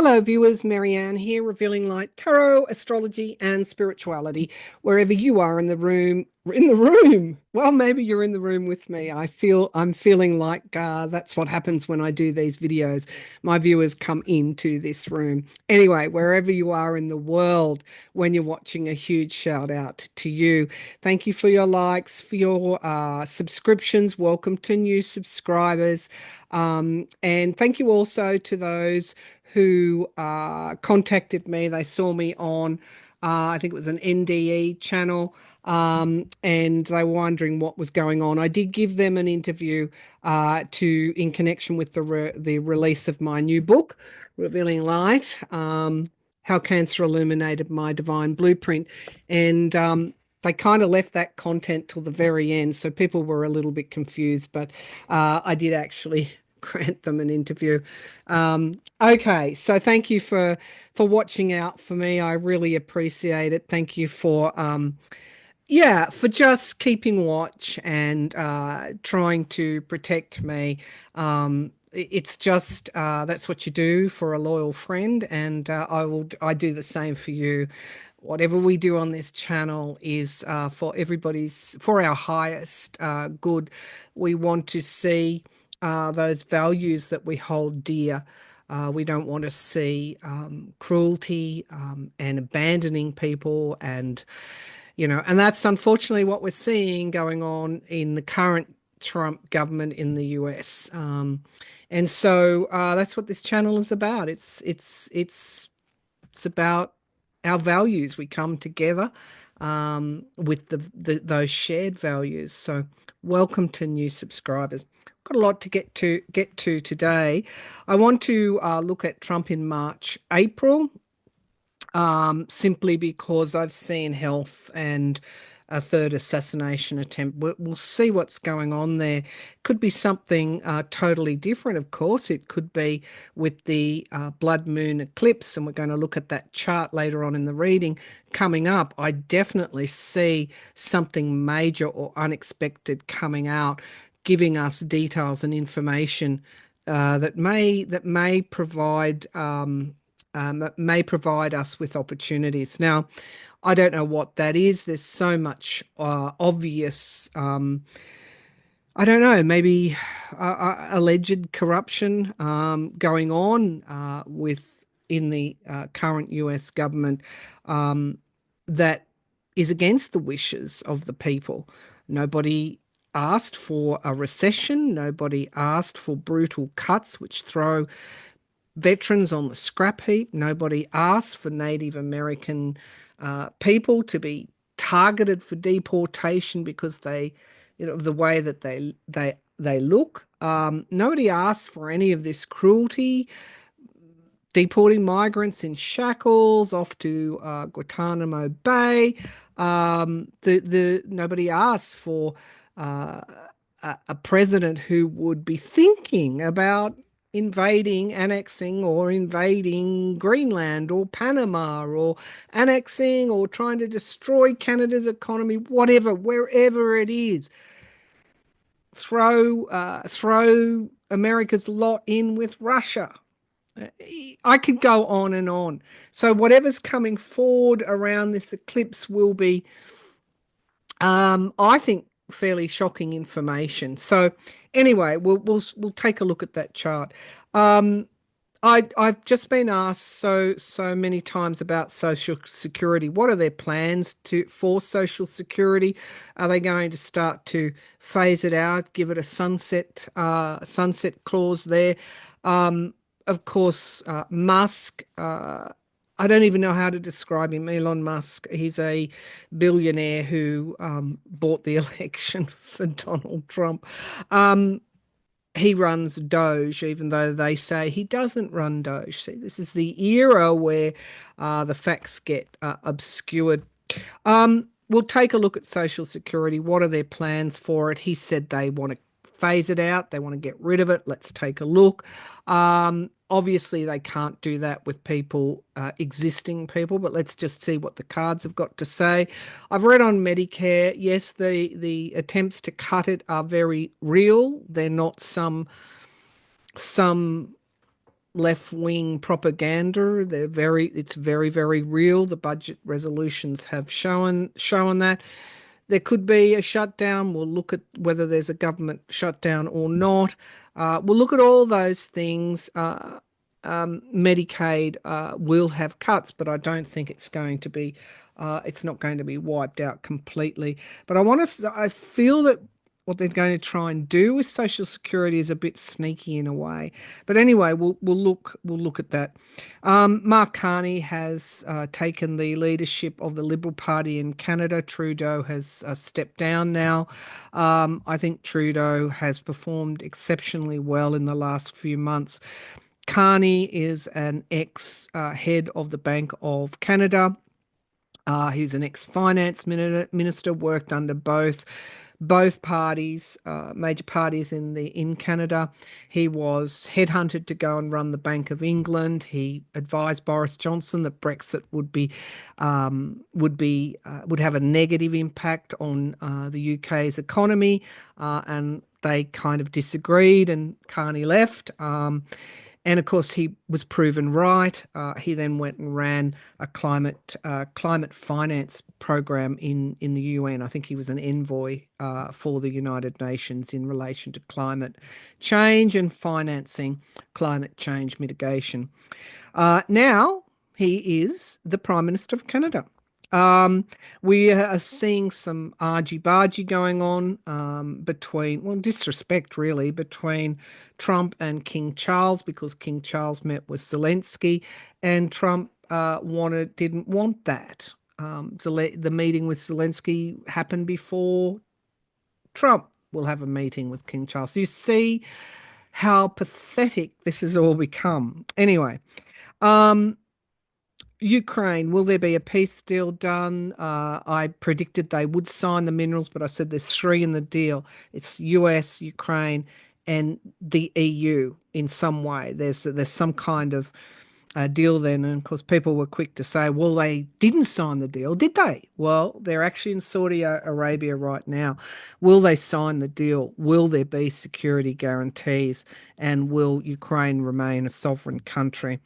Hello, viewers. Maryann here, revealing light, tarot, astrology, and spirituality. Wherever you are in the room, Well, maybe you're in the room with me. I'm feeling like that's what happens when I do these videos. My viewers come into this room. Anyway, wherever you are in the world, when you're watching, a huge shout out to you. Thank you for your likes, for your subscriptions. Welcome to new subscribers. And thank you also to those who contacted me. They saw me on, I think it was an NDE channel, and they were wondering what was going on. I did give them an interview in connection with the release of my new book, Revealing Light, How Cancer Illuminated My Divine Blueprint. And they kind of left that content till the very end, so people were a little bit confused, but I did actually grant them an interview. Okay, so thank you for watching out for me. I really appreciate it. Thank you for for just keeping watch and trying to protect me. It's just that's what you do for a loyal friend, and I do the same for you. Whatever we do on this channel is for our highest good. We want to see those values that we hold dear. We don't want to see cruelty and abandoning people, and and that's unfortunately what we're seeing going on in the current Trump government in the US. And so that's what this channel is about. It's about our values. We come together with those shared values. So welcome to new subscribers. Got a lot to get to today. I want to look at Trump in March, April, simply because I've seen health and a third assassination attempt. We'll see what's going on there. Could be something totally different, of course. It could be with the blood moon eclipse, and we're going to look at that chart later on in the reading coming up. I definitely see something major or unexpected coming out, giving us details and information that may provide us with opportunities. Now, I don't know what that is. There's so much obvious, I don't know, maybe alleged corruption going on in the current US government that is against the wishes of the people. Nobody asked for a recession. Nobody asked for brutal cuts which throw veterans on the scrap heap. Nobody asked for Native American people to be targeted for deportation because the way that they look. Nobody asked for any of this cruelty, deporting migrants in shackles off to Guantanamo Bay. Nobody asked for a president who would be thinking about annexing or invading Greenland or Panama, or annexing or trying to destroy Canada's economy, whatever, wherever it is. Throw America's lot in with Russia. I could go on and on. So whatever's coming forward around this eclipse will be, I think, fairly shocking information. So anyway, we'll take a look at that chart. I've just been asked so many times about Social Security. What are their plans for Social Security? Are they going to start to phase it out, give it a sunset clause there? Of course, Musk. I don't even know how to describe him. Elon Musk. He's a billionaire who bought the election for Donald Trump. He runs Doge, even though they say he doesn't run Doge. See, this is the era where the facts get obscured. We'll take a look at Social Security. What are their plans for it? He said they want to phase it out. They want to get rid of it. Let's take a look. Obviously, they can't do that with existing people, but let's just see what the cards have got to say. I've read on Medicare, yes, the attempts to cut it are very real. They're not some left-wing propaganda. It's very, very real. The budget resolutions have shown that. There could be a shutdown. We'll look at whether there's a government shutdown or not. We'll look at all those things. Medicaid will have cuts, but I don't think it's going to be. It's not going to be wiped out completely. But I feel that what they're going to try and do with Social Security is a bit sneaky in a way. But anyway, we'll look at that. Mark Carney has taken the leadership of the Liberal Party in Canada. Trudeau has stepped down now. I think Trudeau has performed exceptionally well in the last few months. Carney is an ex head of the Bank of Canada. He's an ex-finance minister, worked under both parties, major parties in Canada. He was headhunted to go and run the Bank of England. He advised Boris Johnson that Brexit would have a negative impact on the UK's economy, and they kind of disagreed, and Carney left. And of course, he was proven right. He then went and ran a climate finance program in the UN. I think he was an envoy for the United Nations in relation to climate change and financing climate change mitigation. Now he is the Prime Minister of Canada. Um, we are seeing some argy-bargy going on between, well, disrespect really, between Trump and King Charles, because King Charles met with Zelensky, and Trump didn't want that. The meeting with Zelensky happened before Trump will have a meeting with King Charles. You see how pathetic this has all become. Anyway, um, Ukraine, will there be a peace deal done? I predicted they would sign the minerals, but I said there's three in the deal. It's US, Ukraine, and the EU in some way. There's some kind of deal then, and of course people were quick to say, well, they didn't sign the deal, did they? Well, they're actually in Saudi Arabia right now. Will they sign the deal? Will there be security guarantees? And will Ukraine remain a sovereign country?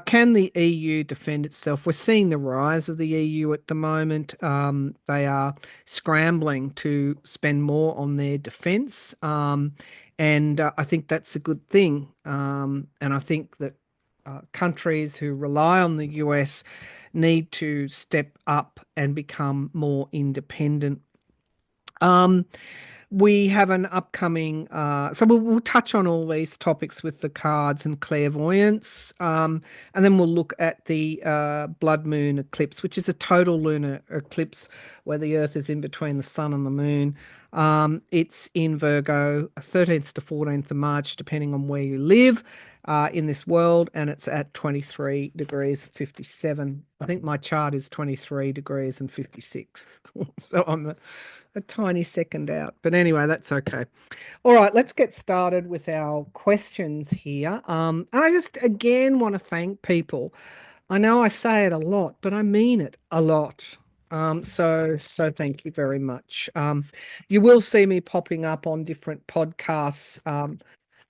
Can the EU defend itself? We're seeing the rise of the EU at the moment. They are scrambling to spend more on their defence, and I think that's a good thing. And I think that countries who rely on the US need to step up and become more independent. Um, we have an upcoming, so we'll touch on all these topics with the cards and clairvoyance, and then we'll look at the blood moon eclipse, which is a total lunar eclipse where the Earth is in between the sun and the moon. It's in Virgo, 13th to 14th of March, depending on where you live in this world, and it's at 23 degrees 57. I think my chart is 23 degrees and 56, so I'm a tiny second out. But anyway, that's okay. All right, let's get started with our questions here. And I just again want to thank people. I know I say it a lot, but I mean it a lot. So thank you very much. You will see me popping up on different podcasts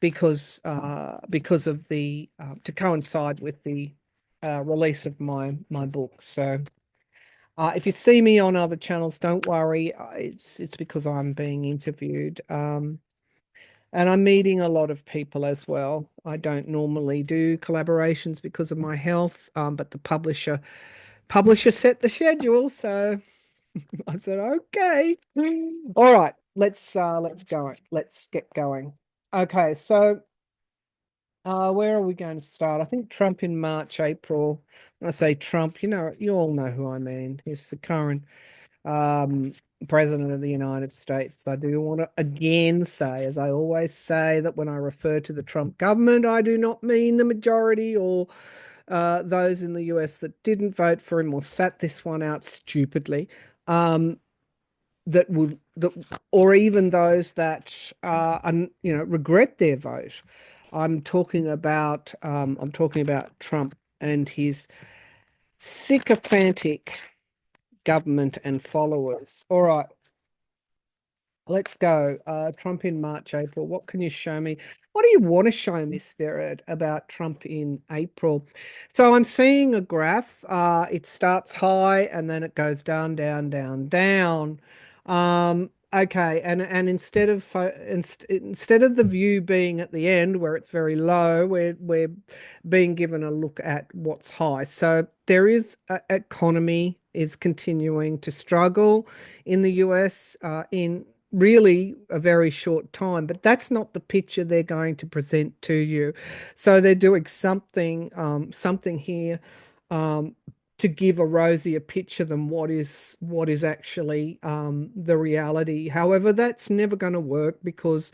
because of the to coincide with the release of my book. So if you see me on other channels, don't worry. It's because I'm being interviewed. And I'm meeting a lot of people as well. I don't normally do collaborations because of my health, but the publisher set the schedule, so I said, okay. All right, let's go. Let's get going. Okay, so where are we going to start? I think Trump in March, April. When I say Trump, you all know who I mean. He's the current um, President of the United States. I do want to again say, as I always say, that when I refer to the Trump government, I do not mean the majority or those in the US that didn't vote for him or sat this one out stupidly. That would that, or even those that regret their vote. I'm talking about Trump and his sycophantic government and followers. All right. Let's go. Trump in March, April. What can you show me? What do you want to show me, Spirit, about Trump in April? So I'm seeing a graph. It starts high and then it goes down, down, down, down. Okay, and instead of the view being at the end where it's very low, we're being given a look at what's high. So there is economy is continuing to struggle in the US. In really a very short time, but that's not the picture they're going to present to you. So they're doing something here um, to give a rosier picture than what is actually the reality. However, that's never going to work because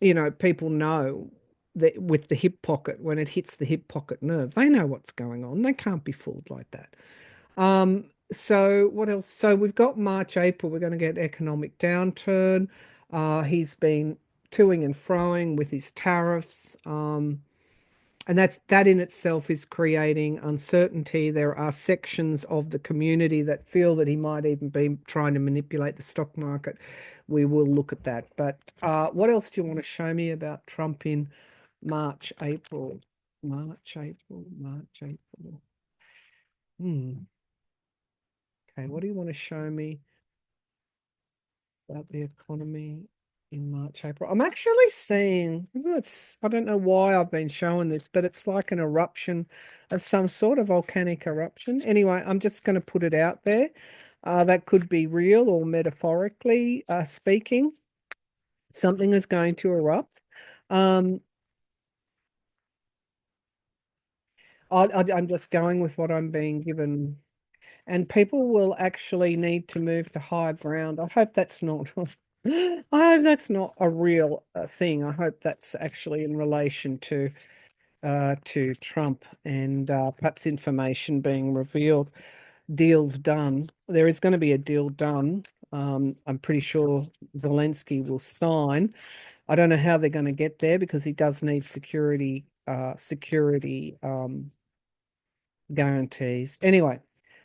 people know that with the hip pocket, when it hits the hip pocket nerve, they know what's going on. They can't be fooled like that. So what else? So we've got March, April, we're going to get economic downturn. He's been toing and froing with his tariffs. And that in itself is creating uncertainty. There are sections of the community that feel that he might even be trying to manipulate the stock market. We will look at that. But what else do you want to show me about Trump in March, April? March, April, March, April. Hmm. Okay, what do you want to show me about the economy in March, April? I'm actually seeing, I don't know why I've been showing this, but it's like an eruption of some sort of volcanic eruption. Anyway, I'm just going to put it out there. That could be real or metaphorically speaking. Something is going to erupt. Um, I'm just going with what I'm being given, and people will actually need to move to higher ground. I hope that's not. I hope that's not a real thing. I hope that's actually in relation to Trump and perhaps information being revealed. Deals done. There is going to be a deal done. I'm pretty sure Zelensky will sign. I don't know how they're going to get there because he does need security guarantees. Anyway,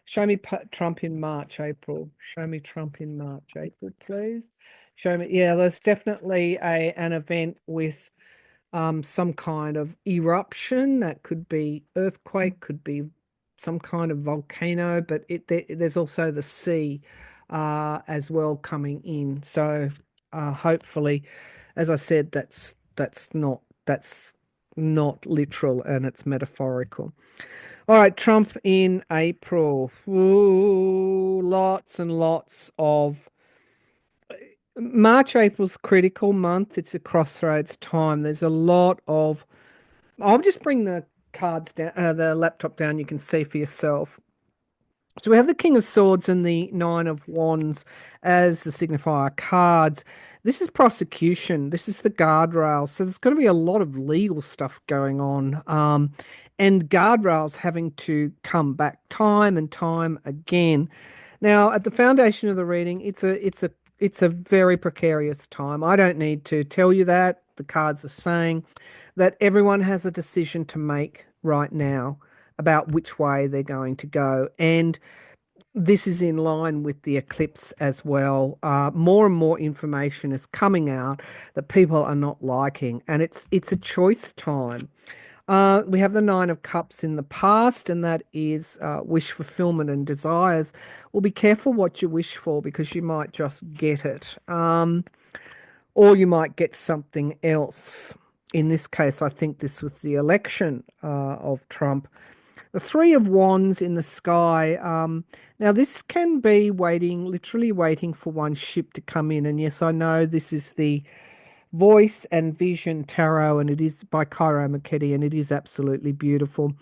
show me Trump in March, April. Show me Trump in March, April, please. Show me. Yeah, there's definitely an event with some kind of eruption. That could be earthquake, could be some kind of volcano, but there's also the sea as well coming in. So hopefully, as I said, that's not literal and it's metaphorical. All right, Trump in April. Ooh, lots and lots of March, April's critical month. It's a crossroads time. There's a lot of. I'll just bring the cards down, the laptop down. You can see for yourself. So we have the King of Swords and the Nine of Wands as the signifier cards. This is prosecution. This is the guardrails. So there's going to be a lot of legal stuff going on, and guardrails having to come back time and time again. Now, at the foundation of the reading, it's a very precarious time. I don't need to tell you that. The cards are saying that everyone has a decision to make right now about which way they're going to go. And this is in line with the eclipse as well. More and more information is coming out that people are not liking, and it's a choice time. We have the Nine of Cups in the past, and that is wish fulfillment and desires. Well, be careful what you wish for because you might just get it, or you might get something else. In this case, I think this was the election of Trump. The Three of Wands in the sky. Now, this can be waiting, literally waiting for one ship to come in. And yes, I know this is the Voice and Vision Tarot, and it is by Cairo Makedi, and it is absolutely beautiful.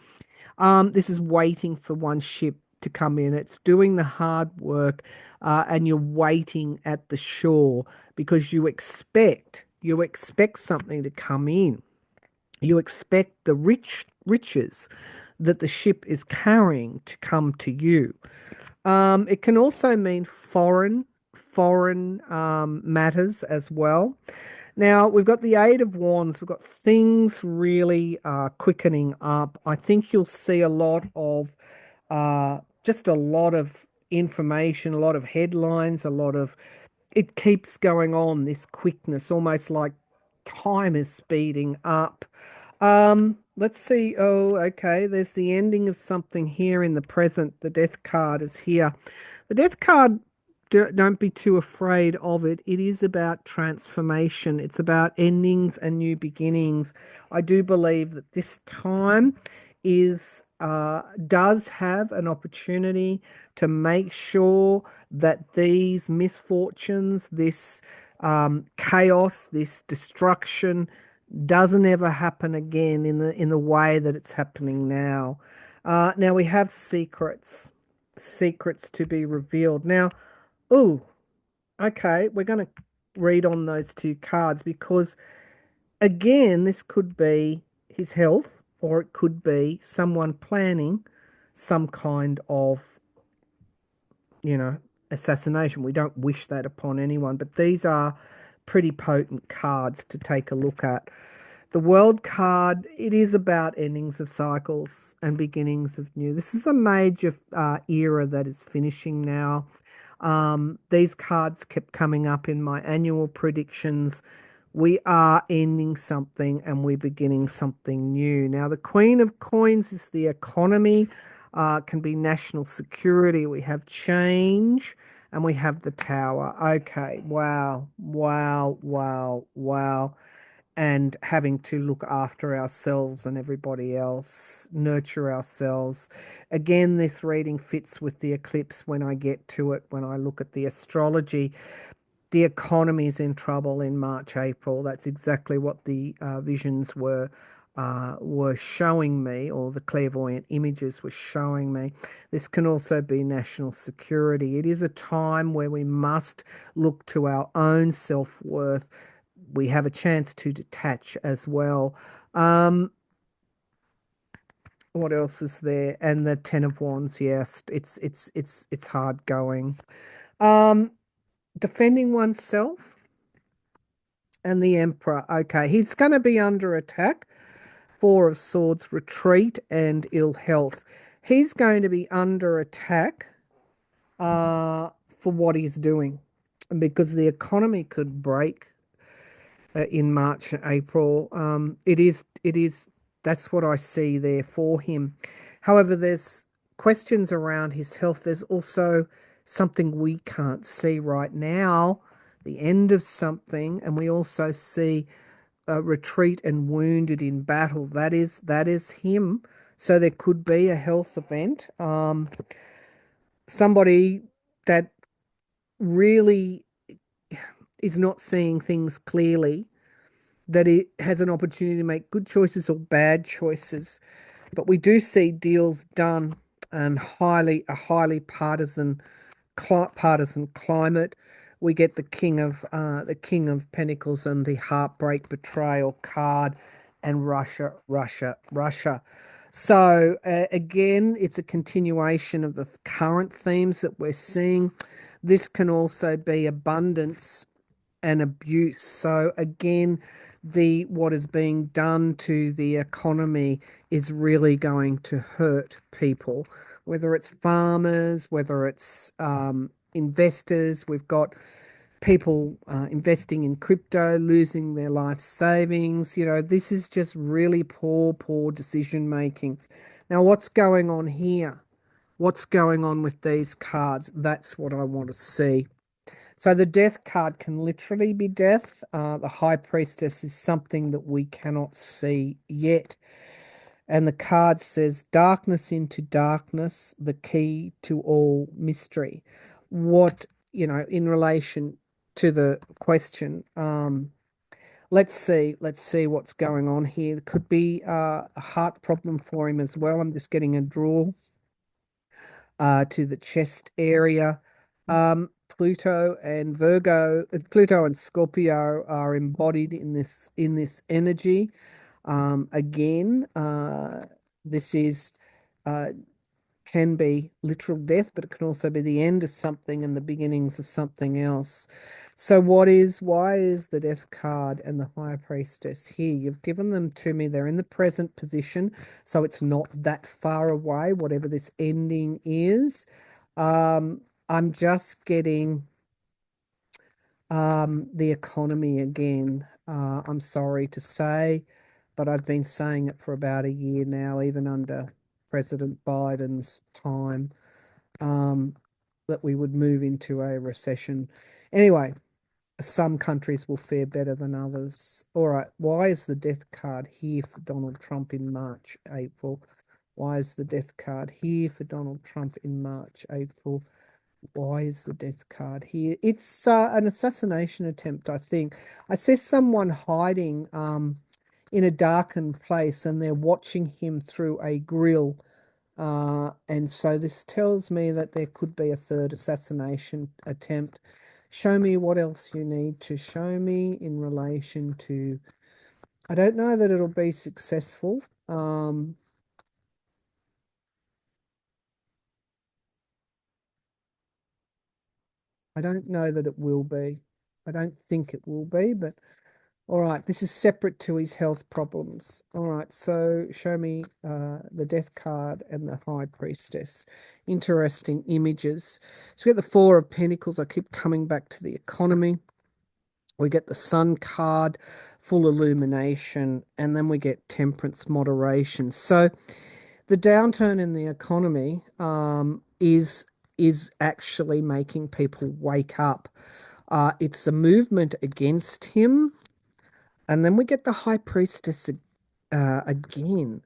This is waiting for one ship to come in. It's doing the hard work, and you're waiting at the shore because you expect something to come in. You expect the riches that the ship is carrying to come to you. It can also mean foreign matters as well. Now, we've got the Eight of Wands. We've got things really quickening up. I think you'll see a lot of just a lot of information, a lot of headlines, a lot of it keeps going on, this quickness, almost like time is speeding up. Let's see. Oh, okay. There's the ending of something here in the present. The death card is here. The death card, don't be too afraid of it. It is about transformation. It's about endings and new beginnings. I do believe that this time is does have an opportunity to make sure that these misfortunes, this chaos, this destruction doesn't ever happen again in the way that it's happening now. Now we have secrets to be revealed. Now, oh, okay, we're going to read on those two cards because again, this could be his health, or it could be someone planning some kind of, you know, assassination. We don't wish that upon anyone, but these are pretty potent cards to take a look at. The World card, it is about endings of cycles and beginnings of new. This is a major era that is finishing now. These cards kept coming up in my annual predictions. We are ending something and we're beginning something new. Now, the Queen of Coins is the economy, can be national security. We have change and we have the Tower. Okay, wow, wow, wow, wow. And having to look after ourselves and everybody else, nurture ourselves. Again, this reading fits with the eclipse when I get to it, when I look at the astrology. The economy is in trouble in March, April. That's exactly what the visions were showing me, or the clairvoyant images were showing me. This can also be national security. It is a time where we must look to our own self-worth. We have a chance to detach as well. What else is there? And the Ten of Wands, yes, it's hard going. Um, Defending oneself and the Emperor. Okay, he's going to be under attack. Four of Swords, retreat and ill health. He's going to be under attack for what he's doing because the economy could break in March and April. That's what I see there for him. However, there's questions around his health. There's also something we can't see right now, the end of something, and we also see retreat and wounded in battle. That is him. So there could be a health event. Somebody that really is not seeing things clearly, that it has an opportunity to make good choices or bad choices. But we do see deals done and highly partisan climate. We get the King of Pentacles and the heartbreak betrayal card, and Russia. So again, it's a continuation of the current themes that we're seeing. This can also be abundance and abuse. So again, the what is being done to the economy is really going to hurt people, whether it's farmers, whether it's investors. We've got people investing in crypto, losing their life savings. This is just really poor decision making. Now, what's going on here? What's going on with these cards? That's what I want to see. So the death card can literally be death. The high priestess is something that we cannot see yet. And the card says darkness into darkness, the key to all mystery. What, in relation to the question, let's see what's going on here. There could be a heart problem for him as well. I'm just getting a draw to the chest area. Pluto and Pluto and Scorpio are embodied in this energy. Again, this is can be literal death, but it can also be the end of something and the beginnings of something else. So why is the death card and the high priestess here? You've given them to me. They're in the present position, so it's not that far away, whatever this ending is. I'm just getting The economy again. I'm sorry to say, but I've been saying it for about a year now, even under President Biden's time, um, that we would move into a recession. Anyway, some countries will fare better than others. All right, why is the death card here for Donald Trump in March, April? Why is the death card here for Donald Trump in March, April? Why is the death card here? It's an assassination attempt, I think. I see someone hiding in a darkened place and they're watching him through a grill. And so this tells me that there could be a third assassination attempt. Show me what else you need to show me in relation to. I don't know that it'll be successful. I don't know that it will be. I don't think it will be, but all right, this is separate to his health problems. All right, so show me the death card and the high priestess. Interesting images. So we get the Four of Pentacles. I keep coming back to the economy. We get the Sun card, full illumination, and then we get Temperance, moderation. So the downturn in the economy is actually making people wake up. It's a movement against him. And then we get the High Priestess again,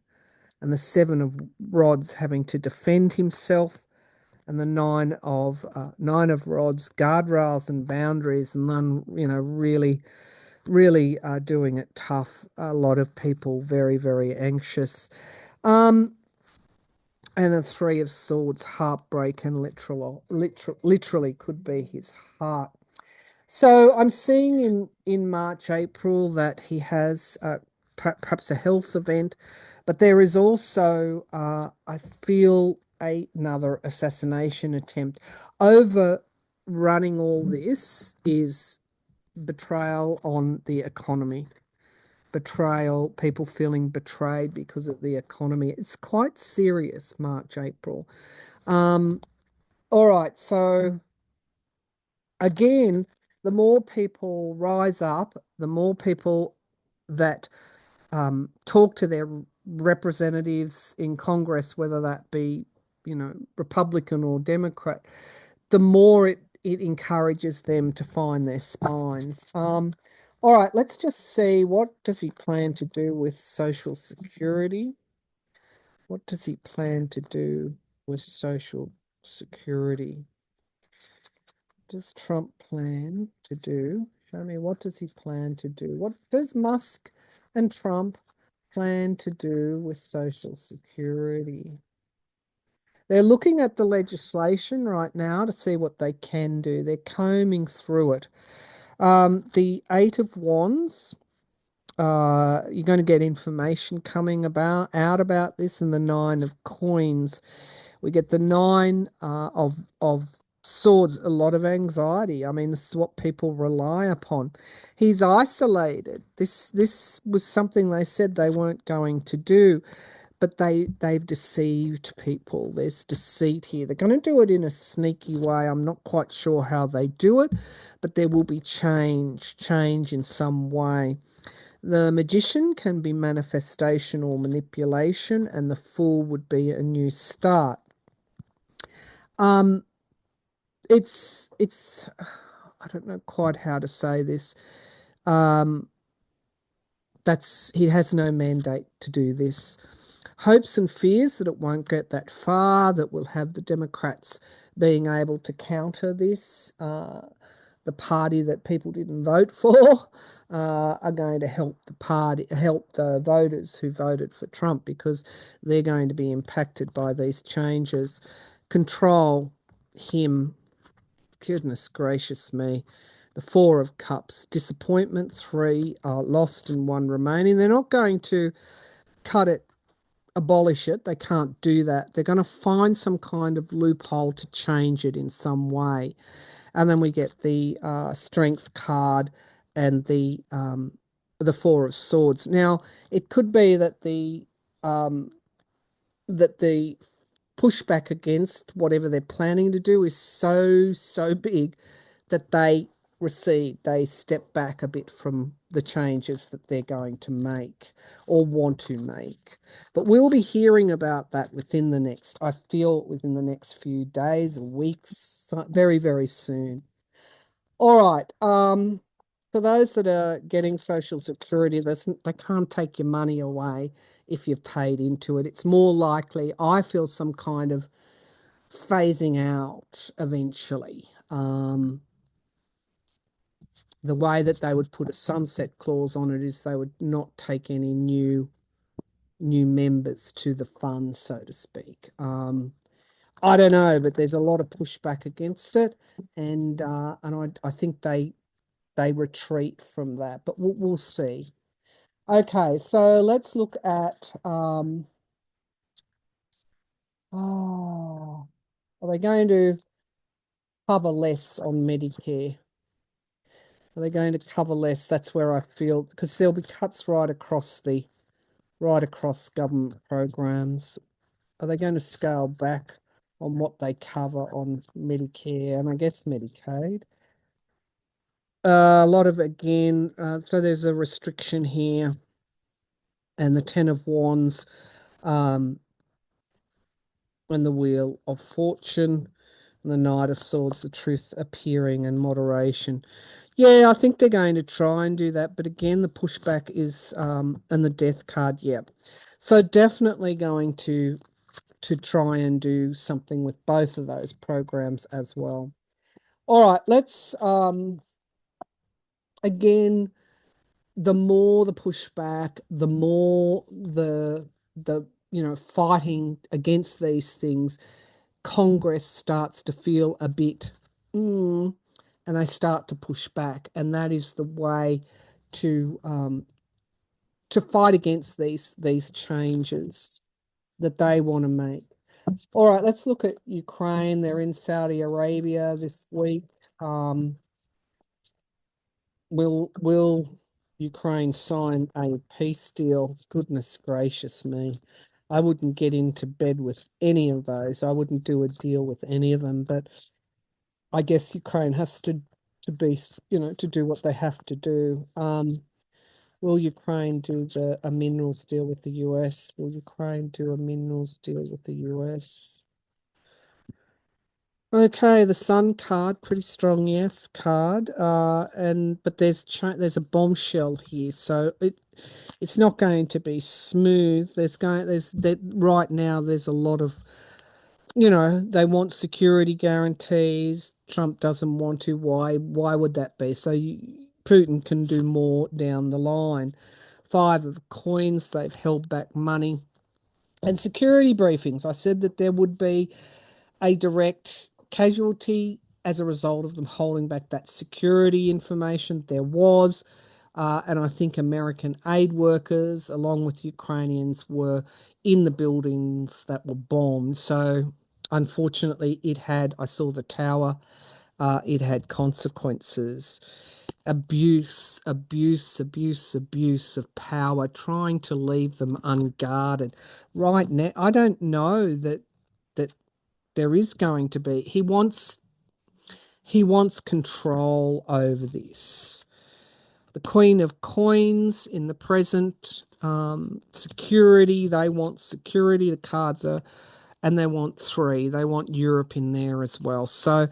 and the Seven of Rods having to defend himself, and the Nine of Rods, guardrails and boundaries, and then really doing it tough. A lot of people very very anxious. Um, and the Three of Swords, heartbreak, and literally could be his heart. So I'm seeing in March, April that he has perhaps a health event, but there is also, I feel, another assassination attempt. Overrunning all this is betrayal on the economy. Betrayal, people feeling betrayed because of the economy. It's quite serious, March, April. Um, all right, so again, the more people rise up, the more people that talk to their representatives in Congress, whether that be, Republican or Democrat, the more it encourages them to find their spines. All right, let's just see, what does he plan to do with Social Security? What does he plan to do with Social Security? Does Trump plan to do? Show me, what does he plan to do? What does Musk and Trump plan to do with Social Security? They're looking at the legislation right now to see what they can do. They're combing through it. The Eight of Wands, you're going to get information coming out about this, and the Nine of Coins. We get the Nine of Swords, a lot of anxiety. I mean, this is what people rely upon. He's isolated. This was something they said they weren't going to do, but they've deceived people. There's deceit here. They're going to do it in a sneaky way. I'm not quite sure how they do it, but there will be change in some way. The Magician can be manifestation or manipulation, and the Fool would be a new start. Um, it's I don't know quite how to say this. Um, that's He has no mandate to do this. Hopes and fears that it won't get that far, that will have the Democrats being able to counter this. The party that people didn't vote for are going to help the voters who voted for Trump, because they're going to be impacted by these changes. Control him. Goodness gracious me. The Four of Cups, disappointment, three are lost and one remaining. They're not going to cut it, abolish it. They can't do that. They're going to find some kind of loophole to change it in some way. And then we get the Strength card and the Four of Swords. Now, it could be um, that the pushback against whatever they're planning to do is so big that they recede. They step back a bit from the changes that they're going to make or want to make. But we'll be hearing about that within the next, I feel, within the next few days or weeks, very, very soon. All right. For those that are getting Social Security, they can't take your money away if you've paid into it. It's more likely, I feel, some kind of phasing out eventually. The way that they would put a sunset clause on it is they would not take any new members to the fund, so to speak. I don't know, but there's a lot of pushback against it, and I think they retreat from that, but we'll see. Okay, so let's look at oh, are they going to cover less on Medicare? Are they going to cover less? That's where I feel, because there'll be cuts right across government programs. Are they going to scale back on what they cover on Medicare and I guess Medicaid? A lot of, again, so there's a restriction here, and the Ten of Wands, um, and the Wheel of Fortune, and the Knight of Swords, the Truth appearing, and moderation. Yeah, I think they're going to try and do that, but again, the pushback is, and the Death card, yeah. So definitely going to try and do something with both of those programs as well. All right, let's again, the more the pushback, the more the fighting against these things, Congress starts to feel a bit and they start to push back, and that is the way to fight against these changes that they want to make. All right, let's look at Ukraine. They're in Saudi Arabia this week. Um, will Ukraine sign a peace deal? Goodness gracious me. I wouldn't get into bed with any of those. I wouldn't do a deal with any of them, but I guess Ukraine has to be, to do what they have to do. Will Ukraine do a minerals deal with the US? Will Ukraine do a minerals deal with the US? Okay, the Sun card, pretty strong yes card. And but there's a bombshell here, so it's not going to be smooth. There's that right now. There's a lot of, they want security guarantees. Trump doesn't want to. Why would that be? So Putin can do more down the line. Five of coins. They've held back money and security briefings. I said that there would be a direct casualty as a result of them holding back that security information. There was, and I think American aid workers, along with Ukrainians, were in the buildings that were bombed. So, unfortunately, I saw the tower, it had consequences. Abuse of power, trying to leave them unguarded. Right now, I don't know that there is going to be. He wants control over this. The Queen of Coins in the present, security. They want security. The cards are, and they want three. They want Europe in there as well. So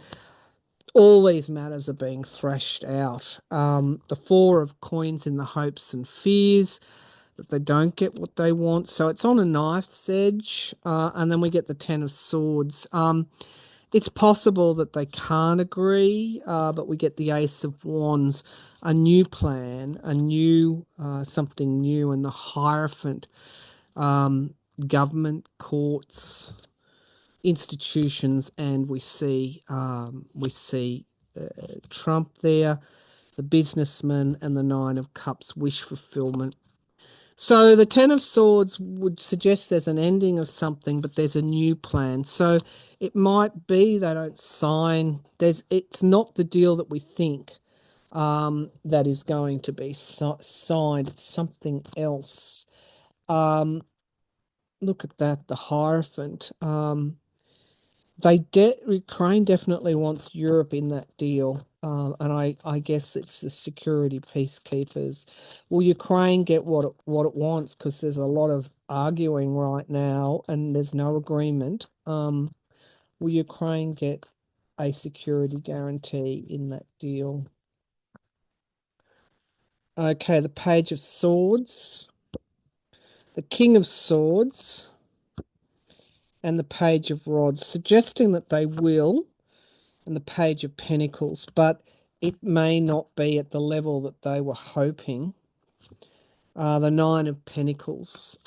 all these matters are being thrashed out. The Four of Coins in the hopes and fears that they don't get what they want. So it's on a knife's edge. And then we get the Ten of Swords. It's possible that they can't agree, but we get the Ace of Wands, a new plan, something new, and the Hierophant, government, courts, institutions, and we see Trump there, the businessman, and the Nine of Cups, wish fulfillment. So the Ten of Swords would suggest there's an ending of something, but there's a new plan. So it might be they don't sign. It's not the deal that we think, that is going to be signed. It's something else. Look at that, the Hierophant. Ukraine definitely wants Europe in that deal. And I guess it's the security peacekeepers. Will Ukraine get what it wants? Because there's a lot of arguing right now, and there's no agreement. Will Ukraine get a security guarantee in that deal? Okay, the Page of Swords, the King of Swords, and the Page of Rods, suggesting that they will, and the Page of Pentacles, but it may not be at the level that they were hoping. The Nine of Pentacles.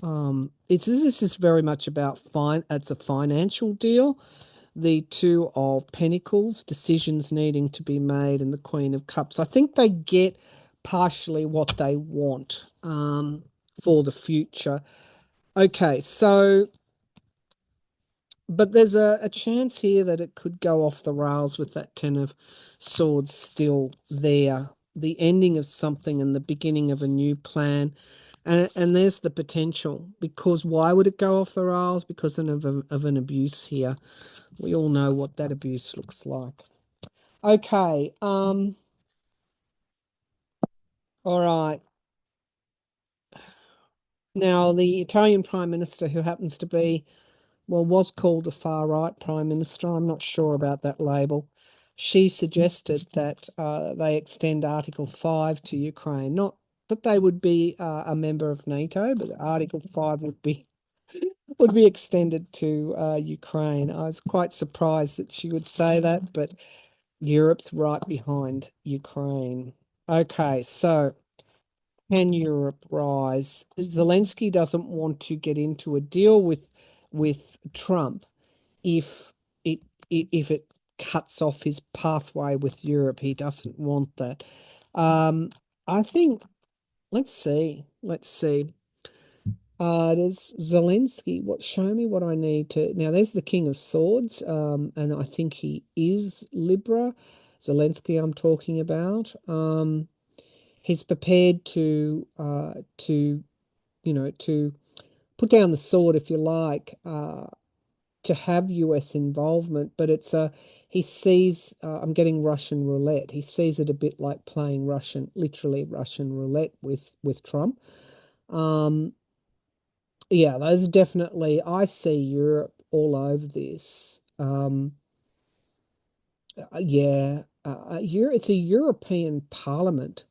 This is very much about it's a financial deal. The Two of Pentacles, decisions needing to be made, and the Queen of Cups. I think they get partially what they want for the future. Okay, so but there's a chance here that it could go off the rails with that Ten of Swords still there. The ending of something and the beginning of a new plan. And there's the potential, because why would it go off the rails? Because of an abuse here. We all know what that abuse looks like. Okay. All right. Now, the Italian Prime Minister, who happens to be, well, was called a far right Prime Minister. I'm not sure about that label. She suggested that they extend Article 5 to Ukraine. Not that they would be a member of NATO, but Article 5 would be extended to Ukraine. I was quite surprised that she would say that, but Europe's right behind Ukraine. Okay, so can Europe rise? Zelensky doesn't want to get into a deal with Trump if it if it cuts off his pathway with Europe. He doesn't want that. I think let's see. Let's see. Does Zelensky show me what I need to now? There's the King of Swords, and I think he is Libra. Zelensky, I'm talking about. He's prepared to put down the sword, if you like, to have US involvement, but he sees, I'm getting Russian roulette. He sees it a bit like playing literally Russian roulette with Trump. Yeah, those are definitely, I see Europe all over this. Yeah, it's a European Parliament.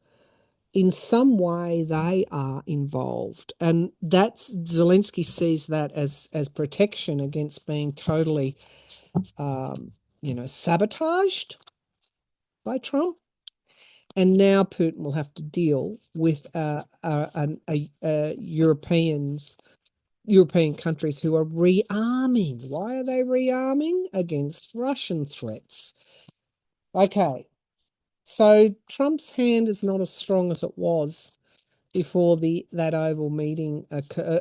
In some way, they are involved, and that's Zelensky sees that as protection against being totally, sabotaged by Trump. And now Putin will have to deal with European countries who are rearming. Why are they rearming? Against Russian threats. Okay, so Trump's hand is not as strong as it was before that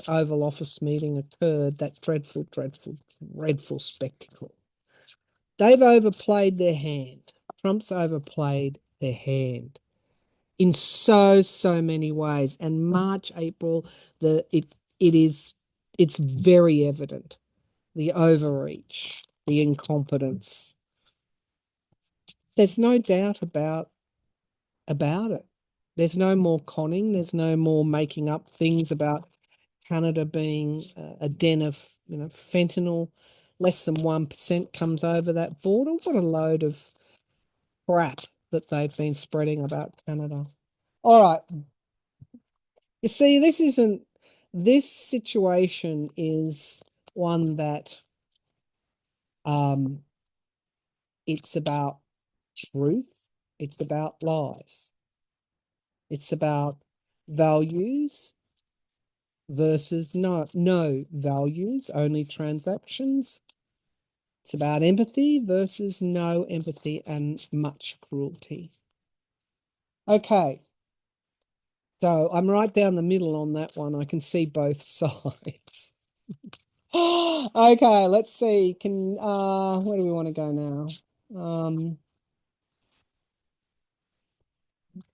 Oval Office meeting occurred. That dreadful, dreadful, dreadful spectacle. They've overplayed their hand. Trump's overplayed their hand in so many ways. And March, April, it's very evident, the overreach, the incompetence. There's no doubt about it. There's no more conning. There's no more making up things about Canada being a den of fentanyl. Less than 1% comes over that border. What a load of crap that they've been spreading about Canada. All right. You see, this situation is one that it's about truth, it's about lies, it's about values versus no values, only transactions. It's about empathy versus no empathy and much cruelty. Okay. So I'm right down the middle on that one. I can see both sides. Okay, let's see. Where do we want to go now?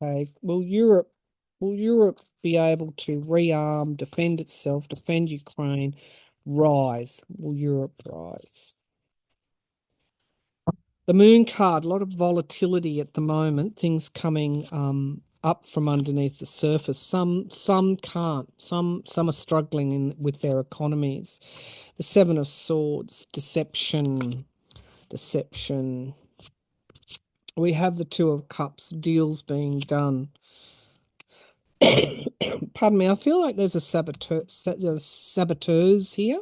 Okay. Will Europe be able to rearm, defend itself, defend Ukraine, rise? Will Europe rise? The moon card, a lot of volatility at the moment, things coming up from underneath the surface. Some can't. Some are struggling with their economies. The Seven of Swords, deception, deception. We have the Two of Cups, deals being done. Pardon me, I feel like there's saboteurs here.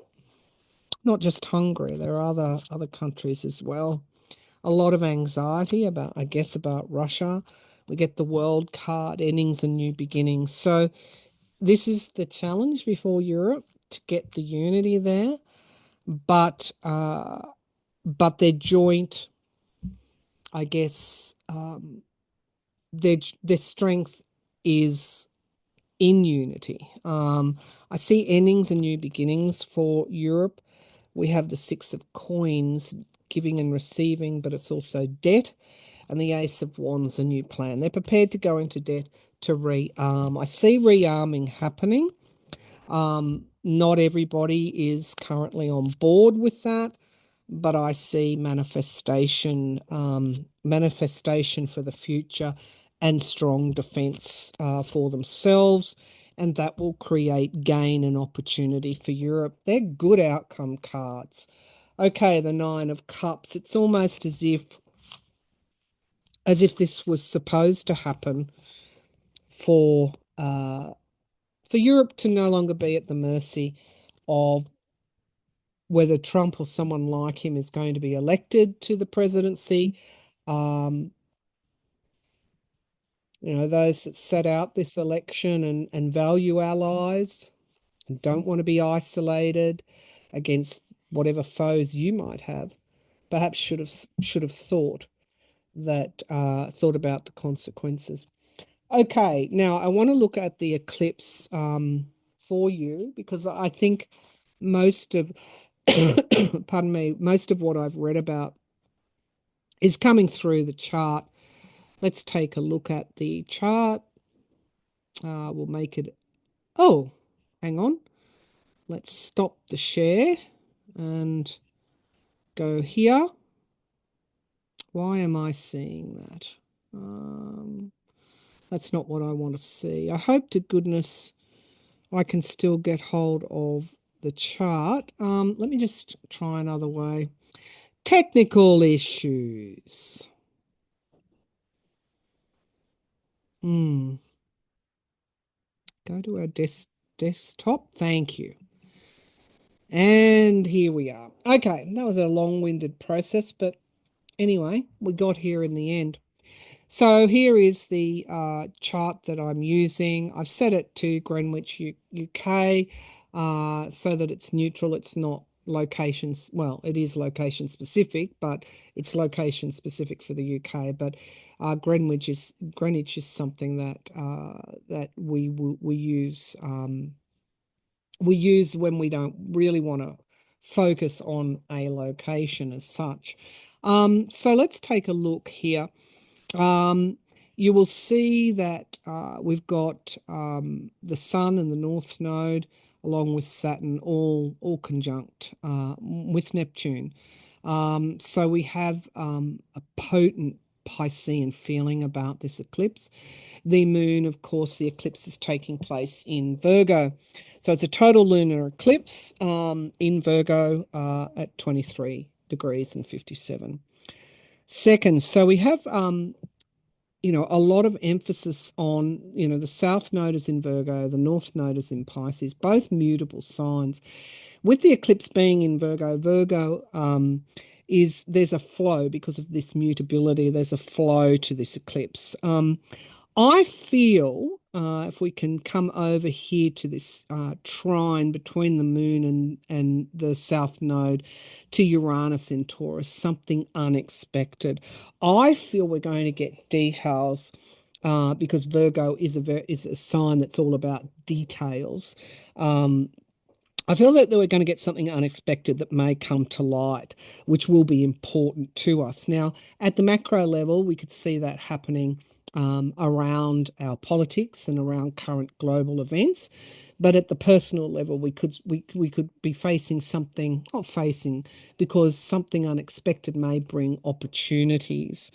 Not just Hungary, there are other countries as well. A lot of anxiety about, I guess, about Russia. We get the World card, endings and new beginnings. So this is the challenge before Europe, to get the unity there, but their joint, I guess, their strength is in unity. I see endings and new beginnings for Europe. We have the Six of Coins, giving and receiving, but it's also debt. And the Ace of Wands, a new plan. They're prepared to go into debt to rearm. I see rearming happening. Not everybody is currently on board with that, but I see manifestation, manifestation for the future, and strong defense for themselves, and that will create gain and opportunity for Europe. They're good outcome cards. Okay, the Nine of Cups. It's almost as if this was supposed to happen for Europe to no longer be at the mercy of whether Trump or someone like him is going to be elected to the presidency. Those that set out this election and value allies and don't want to be isolated against whatever foes you might have, perhaps should have thought about the consequences. Okay, now I want to look at the eclipse for you, because I think most of pardon me, most of what I've read about is coming through the chart. Let's take a look at the chart. We'll make it, oh, hang on. Let's stop the share and go here. Why am I seeing that? That's not what I want to see. I hope to goodness I can still get hold of the chart. Let me just try another way. Technical issues. Go to our desktop. Thank you. And here we are. Okay, that was a long-winded process, but anyway, we got here in the end. So here is the chart that I'm using. I've set it to Greenwich, UK, so that it's neutral. It's not locations. Well, it is location specific, but it's location specific for the UK. But Greenwich is something that we use. We use when we don't really want to focus on a location as such. So let's take a look here. You will see that we've got the Sun and the North Node, along with Saturn, all conjunct with Neptune. So we have a potent Piscean feeling about this eclipse. The moon, of course, the eclipse is taking place in Virgo. So it's a total lunar eclipse in Virgo at 23 degrees and 57 seconds. So we have a lot of emphasis on, the South Node is in Virgo, the North Node is in Pisces, both mutable signs. With the eclipse being in Virgo, there's a flow because of this mutability. There's a flow to this eclipse. I feel if we can come over here to this trine between the moon and the South Node to Uranus in Taurus, something unexpected. I feel we're going to get details because Virgo is a sign that's all about details. I feel that we're going to get something unexpected that may come to light, which will be important to us. Now, at the macro level, we could see that happening around our politics and around current global events. but at the personal level, we could be facing something, not facing, because something unexpected may bring opportunities.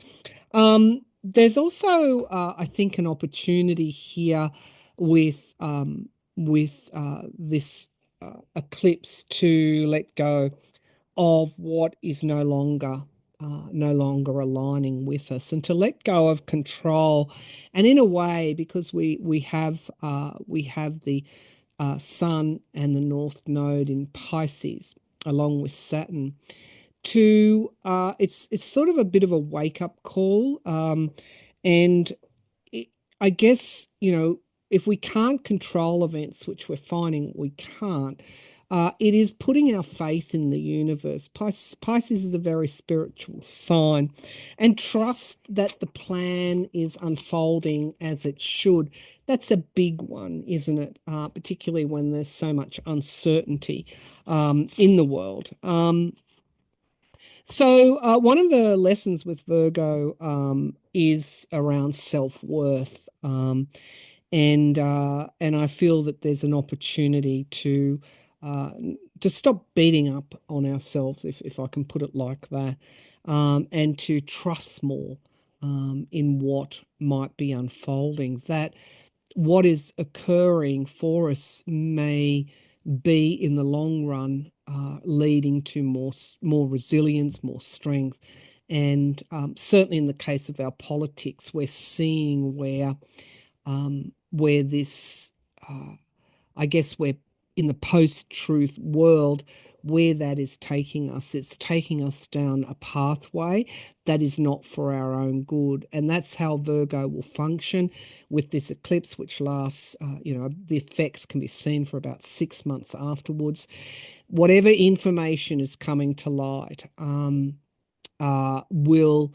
There's also, I think, an opportunity here with this eclipse to let go of what is no longer aligning with us, and to let go of control. And in a way, because we have the Sun and the North Node in Pisces, along with Saturn, to it's sort of a bit of a wake up call, and it, I guess, if we can't control events, which we're finding we can't, it is putting our faith in the universe. Pisces is a very spiritual sign, and trust that the plan is unfolding as it should. That's a big one, isn't it? Particularly when there's so much uncertainty in the world. So one of the lessons with Virgo is around self-worth, and I feel that there's an opportunity uh, to stop beating up on ourselves, if I can put it like that, and to trust more in what might be unfolding. That what is occurring for us may be in the long run leading to more resilience, more strength, and certainly in the case of our politics, we're seeing where this, I guess, we're in the post-truth world, where that is taking us. It's taking us down a pathway that is not for our own good. And that's how Virgo will function with this eclipse, which lasts, the effects can be seen for about 6 months afterwards. Whatever information is coming to light will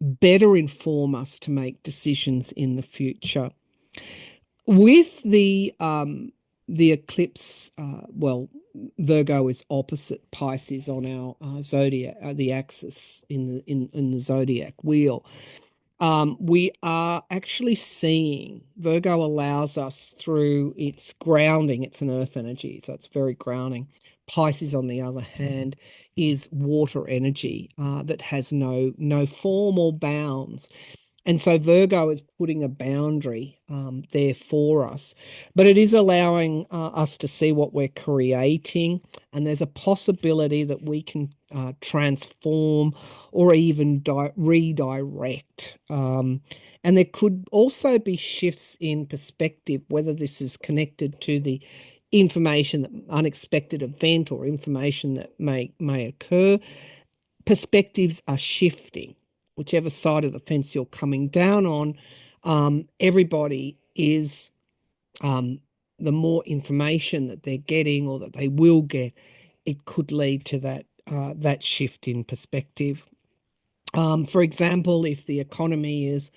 better inform us to make decisions in the future. With the eclipse, Virgo is opposite Pisces on our zodiac, the axis in the zodiac wheel. We are actually seeing Virgo allows us through its grounding. It's an earth energy, so it's very grounding. Pisces, on the other hand, is water energy that has no form or bounds. And so Virgo is putting a boundary there for us, but it is allowing us to see what we're creating. And there's a possibility that we can transform or even redirect. And there could also be shifts in perspective, whether this is connected to the information, that unexpected event or information that may occur. Perspectives are shifting, whichever side of the fence you're coming down on. Everybody is, the more information that they're getting or that they will get, it could lead to that shift in perspective. For example, if the economy is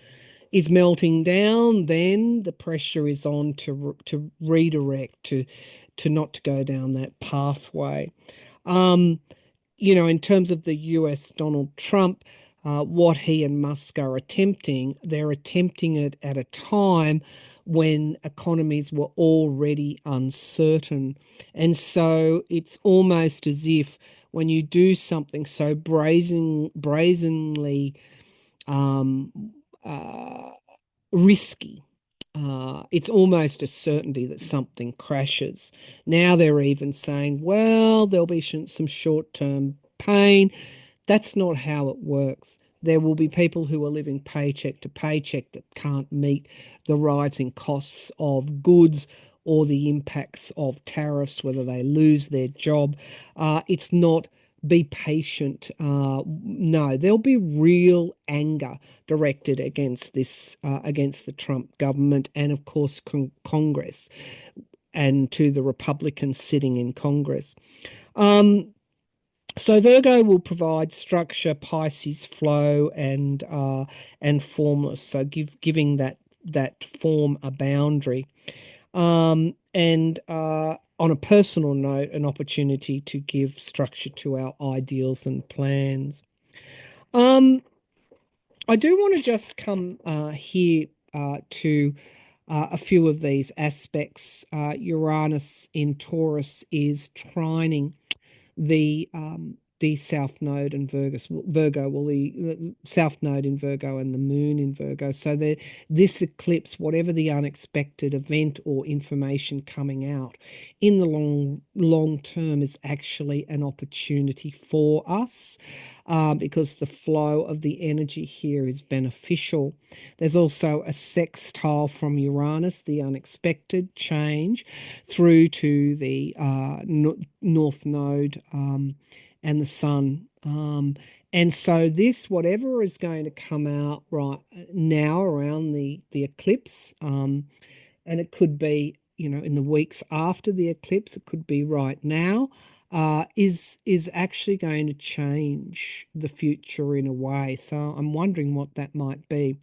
melting down, then the pressure is on to redirect, to not to go down that pathway. In terms of the US, Donald Trump, what he and Musk are attempting, they're attempting it at a time when economies were already uncertain. And so it's almost as if when you do something so brazenly um, uh, risky, it's almost a certainty that something crashes. Now they're even saying, well, there'll be some short-term pain. That's not how it works. There will be people who are living paycheck to paycheck that can't meet the rising costs of goods or the impacts of tariffs, whether they lose their job. It's not be patient. No, there'll be real anger directed against against the Trump government, and of course Congress, and to the Republicans sitting in Congress. So Virgo will provide structure, Pisces flow, and formless. So giving that form a boundary. And on a personal note, an opportunity to give structure to our ideals and plans. I do want to just come here to a few of these aspects. Uranus in Taurus is trining the South Node and Virgo, well, the South Node in Virgo and the Moon in Virgo. So this eclipse, whatever the unexpected event or information coming out in the long term, is actually an opportunity for us. Because the flow of the energy here is beneficial. There's also a sextile from Uranus, the unexpected change, through to the North Node and the Sun. And so this, whatever is going to come out right now around the eclipse, and it could be, in the weeks after the eclipse, it could be right now, is actually going to change the future in a way. So I'm wondering what that might be.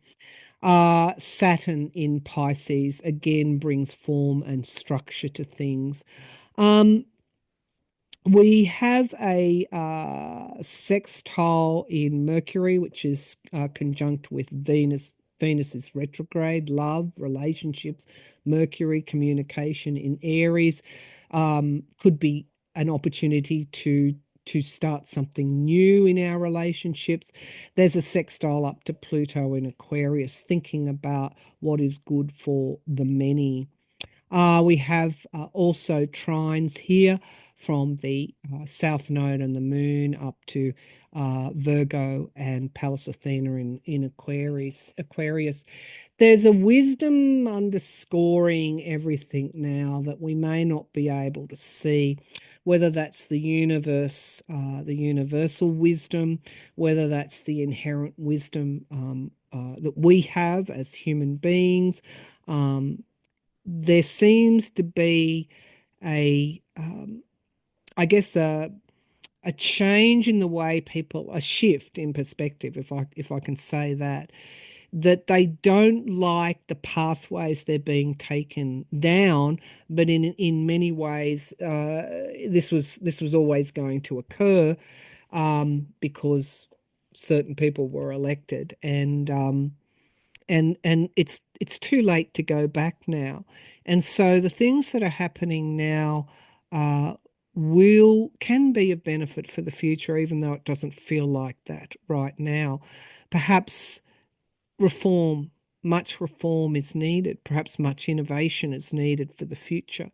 Saturn in Pisces again brings form and structure to things. We have a sextile in Mercury, which is conjunct with Venus. Venus is retrograde, love, relationships, Mercury, communication in Aries. Could be an opportunity to start something new in our relationships. There's a sextile up to Pluto in Aquarius, thinking about what is good for the many. We have also trines here from the South Node and the Moon up to Virgo and Pallas Athena in Aquarius. There's a wisdom underscoring everything now that we may not be able to see, whether that's the universe, the universal wisdom, whether that's the inherent wisdom that we have as human beings. There seems to be I guess a change in the way people, a shift in perspective, if I can say that they don't like the pathways they're being taken down, but in many ways this was always going to occur, because certain people were elected, and it's too late to go back now. And so the things that are happening now can be of benefit for the future, even though it doesn't feel like that right now. Perhaps much reform is needed. Perhaps much innovation is needed for the future.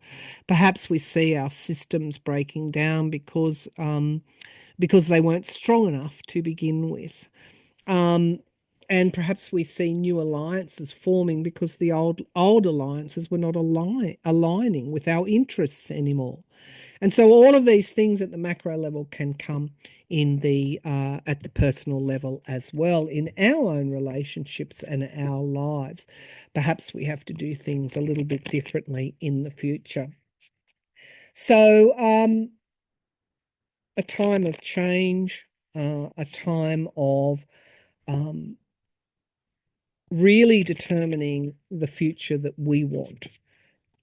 Perhaps we see our systems breaking down because they weren't strong enough to begin with. And perhaps we see new alliances forming because the old alliances were not aligning with our interests anymore. And so all of these things at the macro level can come in at the personal level as well, in our own relationships and our lives. Perhaps we have to do things a little bit differently in the future. So a time of change, a time of really determining the future that we want.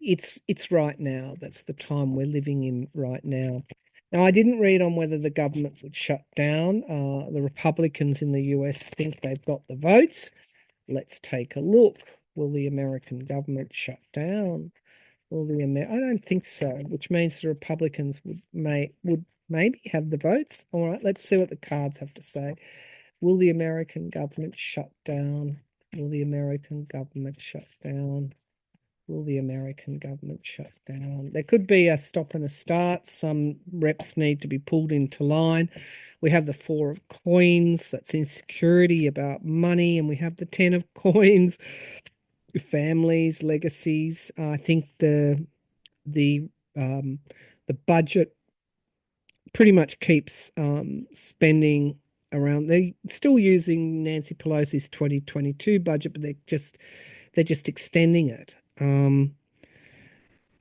It's right now. That's the time we're living in right now. Now, I didn't read on whether the government would shut down. The Republicans in the US think they've got the votes. Let's take a look. Will the American government shut down? I don't think so, which means the Republicans would maybe have the votes. All right, let's see what the cards have to say. Will the American government shut down? Will the American government shut down? Will the American government shut down? There could be a stop and a start. Some reps need to be pulled into line. We have the Four of Coins. That's insecurity about money. And we have the Ten of Coins, families, legacies. I think the budget pretty much keeps spending around. They're still using Nancy Pelosi's 2022 budget, but they're just extending it.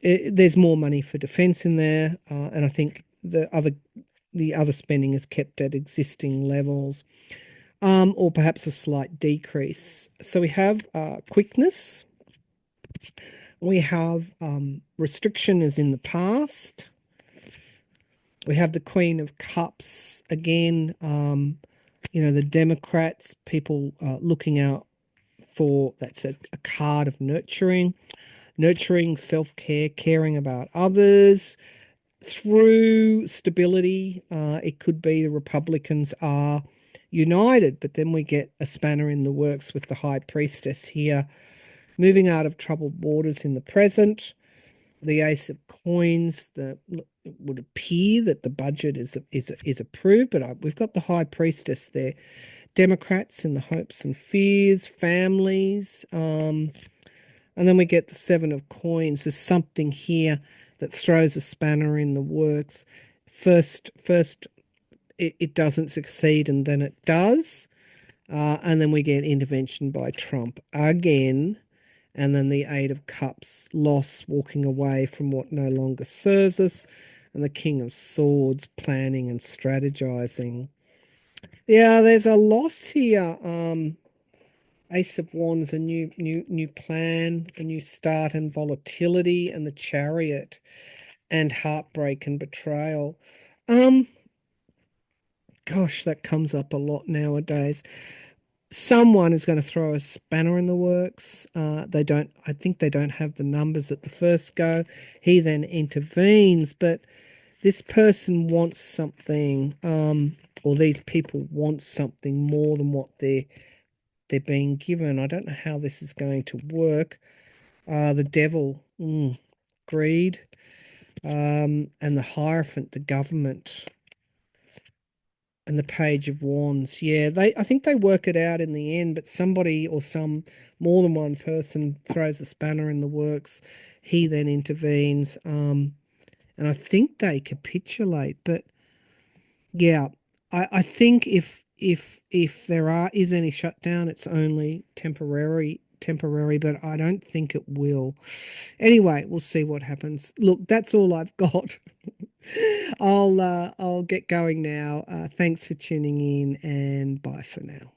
There's more money for defence in there, and I think the other spending is kept at existing levels, or perhaps a slight decrease. So we have quickness. We have restriction is in the past. We have the Queen of Cups again. The Democrats, people looking out that's a card of nurturing, self-care, caring about others through stability. It could be the Republicans are united, but then we get a spanner in the works with the High Priestess here, moving out of troubled waters in the present. The Ace of Coins, it would appear that the budget is approved, but we've got the High Priestess there. Democrats in the hopes and fears, families, and then we get the Seven of Coins. There's something here that throws a spanner in the works. First, it doesn't succeed, and then it does, and then we get intervention by Trump again. And then the Eight of Cups, loss, walking away from what no longer serves us. And the King of Swords, planning and strategizing. Yeah, there's a loss here. Ace of Wands, a new plan, a new start, and volatility, and the Chariot, and heartbreak and betrayal. Gosh, that comes up a lot nowadays. Someone is going to throw a spanner in the works. I think they don't have the numbers at the first go. He then intervenes, but this person wants something, or these people want something more than what they're being given. I don't know how this is going to work. The Devil, greed, and the Hierophant, the government. And the Page of Wands. Yeah, I think they work it out in the end, but somebody or more than one person throws a spanner in the works. He then intervenes, and I think they capitulate. But yeah, I think if there is any shutdown, it's only temporary, but I don't think it will. Anyway, we'll see what happens. Look, that's all I've got. I'll get going now. Thanks for tuning in, and bye for now.